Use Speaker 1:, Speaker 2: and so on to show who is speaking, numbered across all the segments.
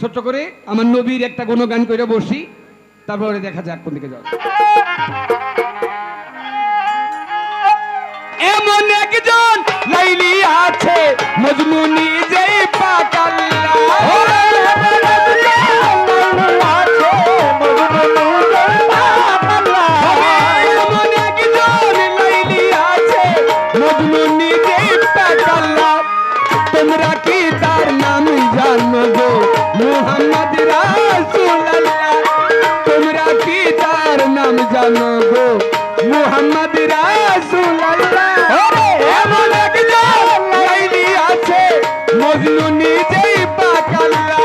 Speaker 1: ছোট্ট করে আমার নবীর একটা গুণগান করে বসি, তারপরে দেখা যাক কোন দিকে যাও। এমন একজন লাইলি আছে মজনু নিজেই পাকাল্লা, এমন একজন লাইলি আছে মজনু নিজেই পাকাল্লা। তোমরা কি তার নাম জানো গো মুহাম্মদ রাসূলুল্লাহ? তোমরা কি তার নাম জানো গো মুহাম্মদ রাসূলুল্লাহ? এমন একজন লাইলি আছে মজনু নিজেই পাকাল্লা,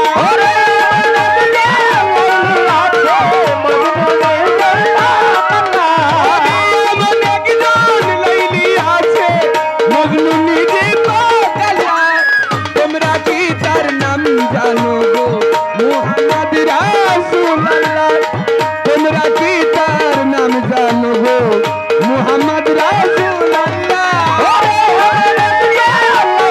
Speaker 1: এমন একজন লাইলি আছে মজনু নিজেই পাকাল্লা। তোমরা কি তার নাম জানো গো মুহাম্মদ রাসূলুল্লাহ? তোমরা কি তার নাম জানো গো মুহাম্মদ রাসূলুল্লাহ? মুহাম্মদ রাসূলুল্লাহ।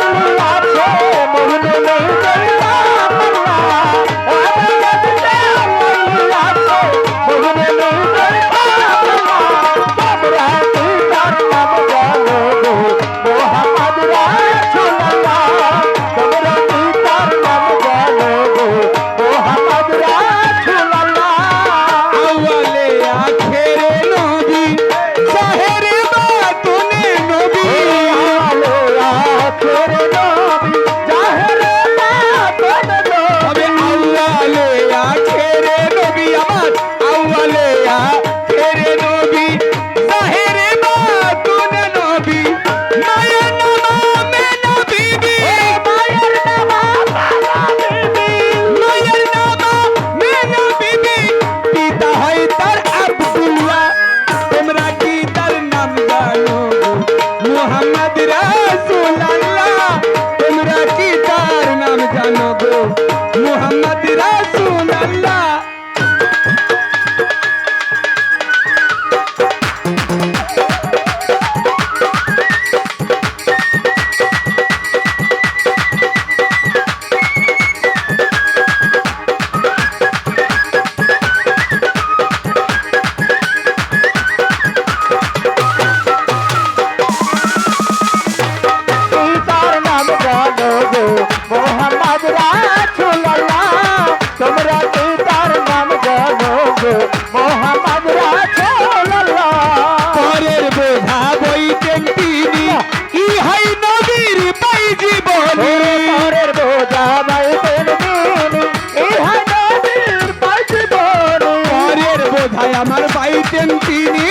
Speaker 1: আমার বাইতেন তিনি,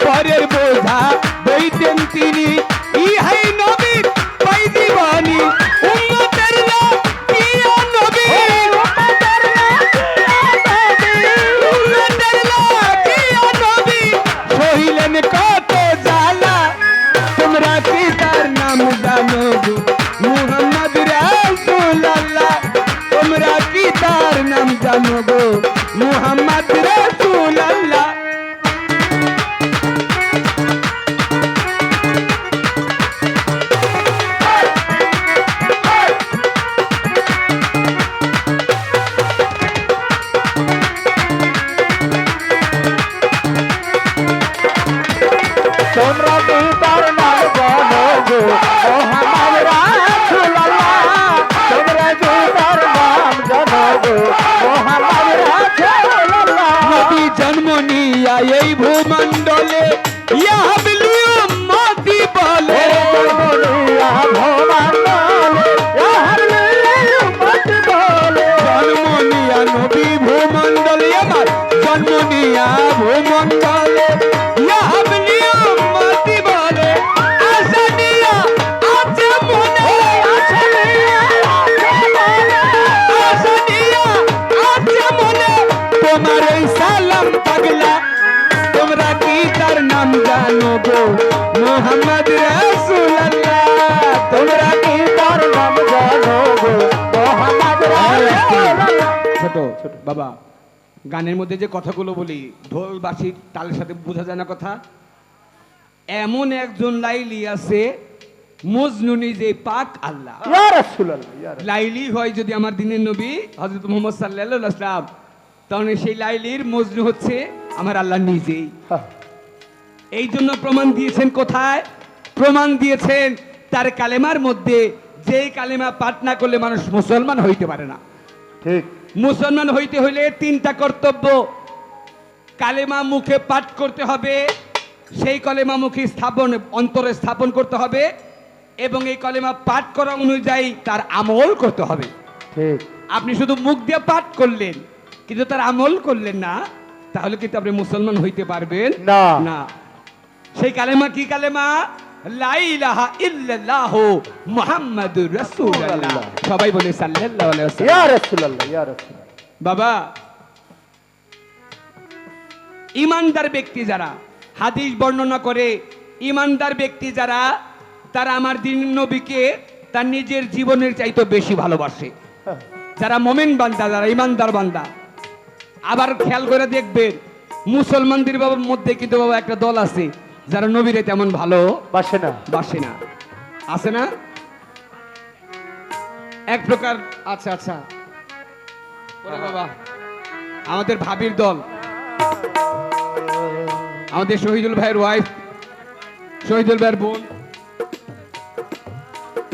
Speaker 1: পরের বোঝা বইতেন তিনি, ইহাই নবীর পাই জীবনী। উম্মতের লাকিয়া নবী, উম্মতের লাকিয়া নবী সহিলেন কত জ্বালা। তোমরা কি তার নাম জানো গো মুহাম্মদ রাসূলুল্লাহ? তোমরা কি তার নাম জানো গো মুহাম্মদ রাসূলুল্লাহ?
Speaker 2: তোমরা কি তার নাম জানো গো মুহাম্মদ রাসূলুল্লাহ? তোমরা কি তার নাম জানো গো মুহাম্মদ রাসূলুল্লাহ?
Speaker 1: নবী জন্ম নিয়া এই ভূমণ্ডলে ইয়া হাবলি উম্মতি বলে,
Speaker 2: জন্ম নিয়া ভূমণ্ডলে ইয়া হাবলি উম্মতি বলে,
Speaker 1: জন্ম নিয়া নবী ভূমণ্ডলে, আমার জন্ম নিয়া ভূমণ্ডলে ইয়া হাবলি উম্মতি বলে। আশা নিয়া আছে মনে, আশা নিয়া আছে মনে তোমার এই সালাম পাগলা। তোমরা কি তার নাম জানো গো মুহাম্মদ রাসূলুল্লাহ?
Speaker 2: তোমরা কি তার নাম জানো গো মুহাম্মদ রাসূলুল্লাহ?
Speaker 1: ছোট ছোট বাবা, গানের মধ্যে যে কথাগুলো বলি ঢোল বাঁশির তালের সাথে বোঝা যায় না কথা। এমন একজন লাইলি আছে মজনু নিজে পাক আল্লাহ।
Speaker 2: ইয়া রাসূলুল্লাহ, ইয়া রাসূল।
Speaker 1: লাইলি হয় যদি আমার দিনের নবী হযরত মুহাম্মদ সাল্লাল্লাহু আলাইহি ওয়াসাল্লাম, তাহলে সেই লাইলির মজনু হচ্ছে আমার আল্লাহ নিজেই।
Speaker 2: হ্যাঁ,
Speaker 1: এই জন্য প্রমাণ দিয়েছেন কোথায়? প্রমাণ দিয়েছেন তার কালেমার মধ্যে, যেই কালেমা পাঠ না করলে মানুষ মুসলমান হইতে পারে না।
Speaker 2: ঠিক।
Speaker 1: মুসলমান হইতে হইলে তিনটা কর্তব্য। কালেমা মুখে পাঠ করতে হবে, সেই কলেমা মুখে স্থাপন অন্তরে স্থাপন করতে হবে, এবং এই কলেমা পাঠ করা অনুযায়ী তার আমল করতে হবে।
Speaker 2: ঠিক।
Speaker 1: আপনি শুধু মুখ দিয়ে পাঠ করলেন কিন্তু তার আমল করলেন না, তাহলে কিন্তু আপনি মুসলমান হইতে পারবেন
Speaker 2: না।
Speaker 1: না। সেই কালেমা কি কালেমা? লা ইলাহা ইল্লাল্লাহ মুহাম্মাদুর রাসূলুল্লাহ। সবাই বলে সাল্লাল্লাহু আলাইহি
Speaker 2: ইয়া
Speaker 1: ওয়াসাল্লাম।
Speaker 2: রাসূলুল্লাহ, ইয়া রাসূলুল্লাহ।
Speaker 1: বাবা, ইমানদার ব্যক্তি যারা হাদিস বর্ণনা করে, ইমানদার ব্যক্তি যারা, তারা আমার দিন নবীকে তার নিজের জীবনের চাইতে বেশি ভালোবাসে।
Speaker 2: হ্যাঁ,
Speaker 1: যারা মোমেন বান্দা, যারা ইমানদার বান্দা। আবার খেয়াল করে দেখবেন মুসলমানদের বাবার মধ্যে কিন্তু বাবা একটা দল আছে যারা নবীরে তেমন ভালো
Speaker 2: বাসে না।
Speaker 1: বাসে না। আছে না এক প্রকার? আচ্ছা আচ্ছা, ওরে বাবা, আমাদের ভাবির দল, আমাদের শহীদুল ভাইয়ের ওয়াইফ, শহীদুল ভাইয়ের বোন,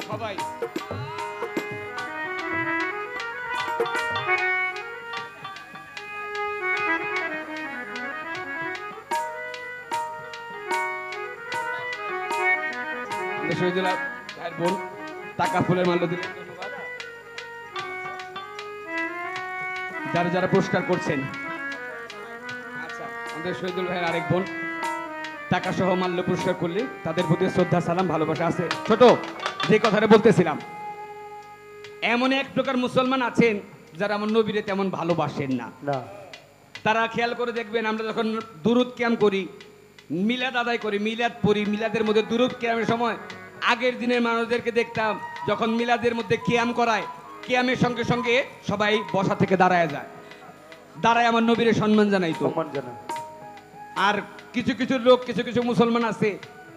Speaker 1: সবাই। আমাদের শহীদুল ভাইয়ের বোন টাকা ফুলের মাল্য দিলেন, ধন্যবাদ। যারা যারা পুরস্কার করছেন, আচ্ছা, আমাদের শহীদুল ভাইয়ের আরেক বোন টাকা সহ মাল্য পুরস্কার করলে তাদের প্রতি শ্রদ্ধা সালাম ভালোবাসা আছে। ছোট যে কথাটা বলতেছিলাম, এমন এক প্রকার মুসলমান আছেন যারা আমার নবীরে তেমন ভালোবাসেন না।
Speaker 2: না।
Speaker 1: তারা খেয়াল করে দেখবেন, আমরা যখন দুরুদ কিয়াম করি, মিলাদ আদায় করি, মিলাদ পড়ি, মিলাদের মধ্যে দুরুদ কিয়ামের সময় আগের দিনের মানুষদেরকে দেখতাম যখন মিলাদের মধ্যে কিয়াম করায়, কিয়ামের সঙ্গে সঙ্গে সবাই বসা থেকে দাঁড়ায় যায়, দাঁড়ায় আমার নবীরে সম্মান জানাইতো।
Speaker 2: সম্মান জানাই।
Speaker 1: আর কিছু কিছু লোক, কিছু কিছু মুসলমান আছে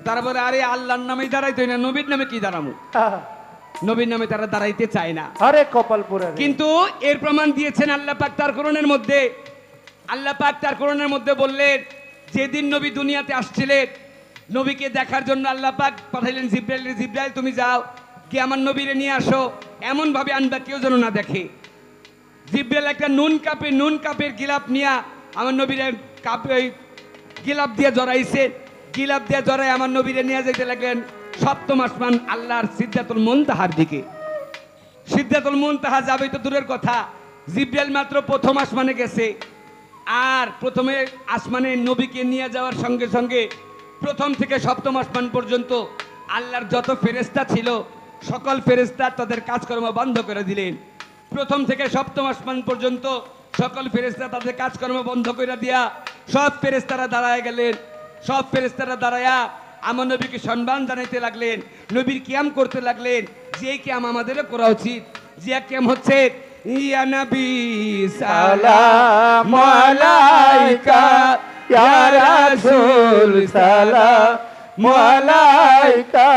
Speaker 1: তারা বলে, আরে আল্লাহর নামেই দাঁড়াইতো না, নবীর নামে কি দাঁড়ামু? নবীর নামে তারা দাঁড়াইতে চায় না।
Speaker 2: আরে কপাল পোড়া রে।
Speaker 1: কিন্তু এর প্রমাণ দিয়েছেন আল্লাহ পাক তার কোরআনের মধ্যে। আল্লাহ পাক তার কোরআনের মধ্যে বললেন, যেদিন নবী দুনিয়াতে আসছিলেন, নবীকে দেখার জন্য আল্লাহ পাক পাঠাইলেন জিব্রাইল, জিব্রাইল তুমি যাও গিয়ে আমার নবীরে নিয়ে আসো, এমন ভাবে আনবা কেউ যেন না দেখে। জিব্রাইল একটা নুন কাপের গিলাপ নিয়ে আমার নবীরে কাপে গিলাপ দিয়ে জড়াইছে, গিলাপ দিয়ে জড়াই আমার নবীরে নিয়ে যেতে লাগলেন সপ্তম আসমান আল্লাহর সিদরাতুল মুনতাহার দিকে। সিদরাতুল মুনতাহা যাবে তো দূরের কথা, জিব্রাইল মাত্র প্রথম আসমানে গেছে। আর প্রথমে আসমানে নবীকে নিয়ে যাওয়ার সঙ্গে সঙ্গে প্রথম থেকে সপ্তম আসমান পর্যন্ত আল্লাহর যত ফেরেশতা ছিল সকল ফেরেশতা তাদের কাজকর্ম বন্ধ করে দিলেন। প্রথম থেকে সপ্তম আসমান পর্যন্ত সকল ফেরেশতা তাদের কাজকর্ম বন্ধ করে দিয়া সব ফেরেশতারা দাঁড়ায় গেলেন। সব ফেরেশতারা দাঁড়ায়া আমার নবীকে সম্মান জানাইতে লাগলেন, নবীর কিয়াম করতে লাগলেন, যে কিয়াম আমাদেরও করা উচিত। যে কিয়াম হচ্ছে, ইয়া নবী সালাম আলাইকা,
Speaker 2: ইয়া রাসূল সালাম আলাইকা,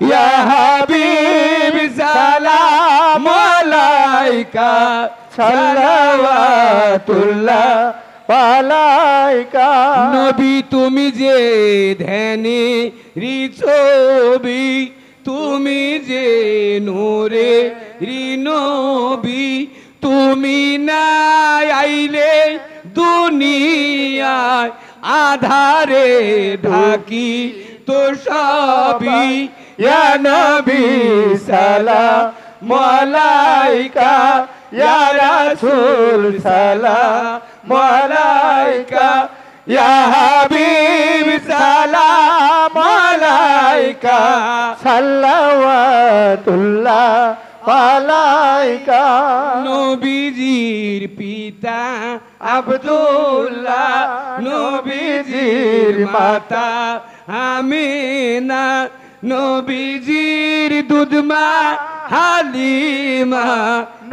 Speaker 1: ইয়া হাবিব সালাম আলাইকা,
Speaker 2: সালাওয়াতুল্লাহ আলাইকা।
Speaker 1: নবী তুমি যে ধ্যানে ছবি, তুমি যে নূরে নবী, তুমি না আইলে দুনিয়ায় আধারে ঢাকি তো সবই।
Speaker 2: ইয়া নবী সালাম আলাইকা, ইয়া রাসূল সালাম আলাইকা, ইয়া হাবিব সালাম আলাইকা, সালাওয়াতুল্লাহ আলাইকা।
Speaker 1: নবীজির পিতা আব্দুল্লাহ, নবীজির মাতা আমিনা, নবীজির দুধমা হালিমা,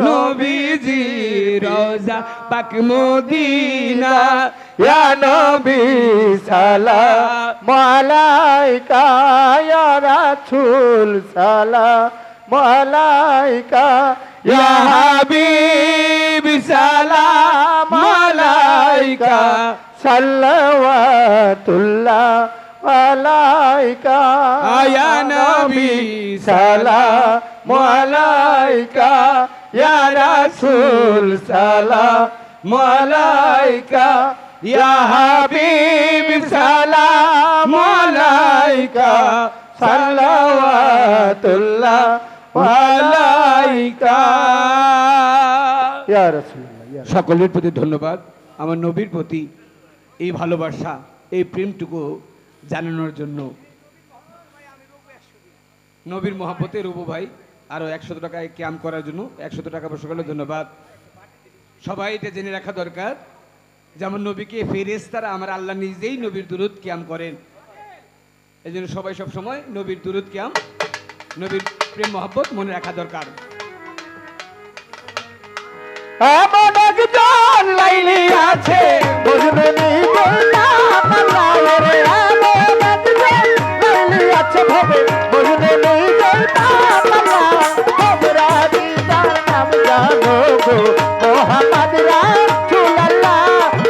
Speaker 1: নবীজির রোজা পাক মদিনা
Speaker 2: ইয়া নবী সালাম আলাইকা ইয়া রাসূল সালাম আলাইকা ইয়া হাবিব সালাম আলাইকা সাল্লাওয়াতুল্লাহ আলাইকা
Speaker 1: ইয়া নবী
Speaker 2: সালাম আলাইকা ইয়া রাসূল সালাম আলাইকা ইয়া হাবিব সালাম আলাইকা সাল্লাওয়াতুল্লাহ আলাইকা ইয়া রাসূলুল্লাহ ইয়া
Speaker 1: সকলের প্রতি ধন্যবাদ। আমার নবীর প্রতি এই ভালোবাসা, এই প্রেমটুকু জানানোর জন্য নবীর মহাব্বতে রুবু ভাই আরো 100 টাকায় ক্যাম্প করার জন্য 100 টাকা বসে গেল। ধন্যবাদ। সবাই এটা জেনে রাখা দরকার, যেমন নবীকে ফেরেশতারা আমার আল্লাহ নিজেই নবীর দুরূদ কিয়াম করেন। এই জন্য সবাই সব সময় নবীর দুরূদ কিয়াম, নবীর প্রেম মহব্বত মনে রাখা দরকার।
Speaker 2: এমন একজন লাইলি আছে বুঝবে নি নাম আল্লাহ রে, এমন একজন লাইলি আছে ভবে বুঝবে নি নাম আল্লাহ। তোমরা দিদার নাম জানো গো মোহাম্মদ রাসূলুল্লাহ,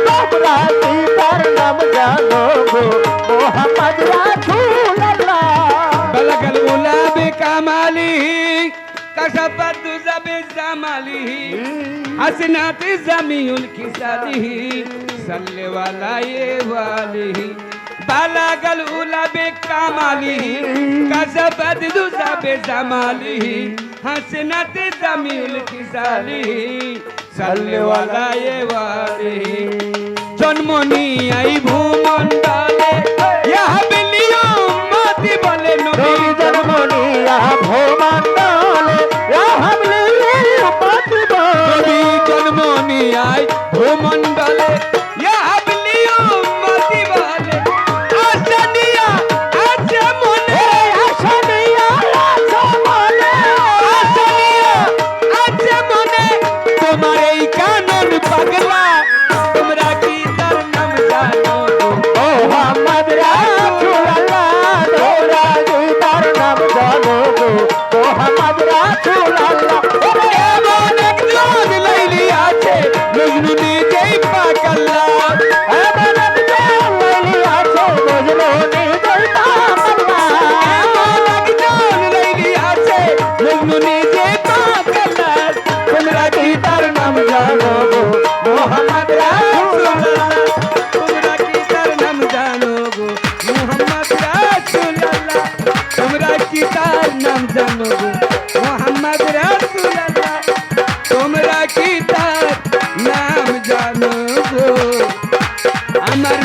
Speaker 2: তোমরা দিদার নাম জানো গো মোহাম্মদ রাসূলুল্লাহ।
Speaker 1: বলগল উলা বিকামালিহি কাশাফাত দুজা বিজামালিহি হাসনাত জামিউল কিসালিহি সাল্লি আলাইহি বালাগাল উলা বিকামালিহি কাশাফাত দুজা বিজামালিহি হাসনাত জামিউল কিসালিহি সাল্লি আলাইহি জন্ম নিয়াই ভূমণ্ডলে ইয়া হাবিলি উম্মতি বলে নবী
Speaker 2: জন্ম নিয়া ভূমণ্ডলে ইয়া হাবিলি উম্মতি
Speaker 1: নবী জন্ম নিয়াই ভূমণ্ডলে ইয়া হাবিলি উম্মতি বলে আশা নিয়া আছে মনে,
Speaker 2: আশা নিয়া আছে মনে,
Speaker 1: আশা নিয়া আছে মনে তোমার এই কানন পাগলা, তোমরা কি তার নাম জানো
Speaker 2: মোহাম্মদ রাসূলুল্লাহ, তোমরা দিদার নাম জানো গো মোহাম্মদ রাসূলুল্লাহ।
Speaker 1: এমন একজন লাইলি আছে মজনু নিজেই পাক আল্লাহ,
Speaker 2: এমন একজন লাইলি আছে বুঝলো নিজের নাম আল্লাহ।
Speaker 1: এমন একজন লাইলি আছে মজনু নিজেই পাক আল্লাহ, তোমরা কি তার নাম জানো গো মোহাম্মদ রাসূলুল্লাহ, তোমরা কি তার নাম জানো গো মোহাম্মদ রাসূলুল্লাহ, তোমরা কি তার নাম জানো গো মোহাম্মদ রাসূলুল্লাহ, তোমরা কি তার নাম জানো গো আমার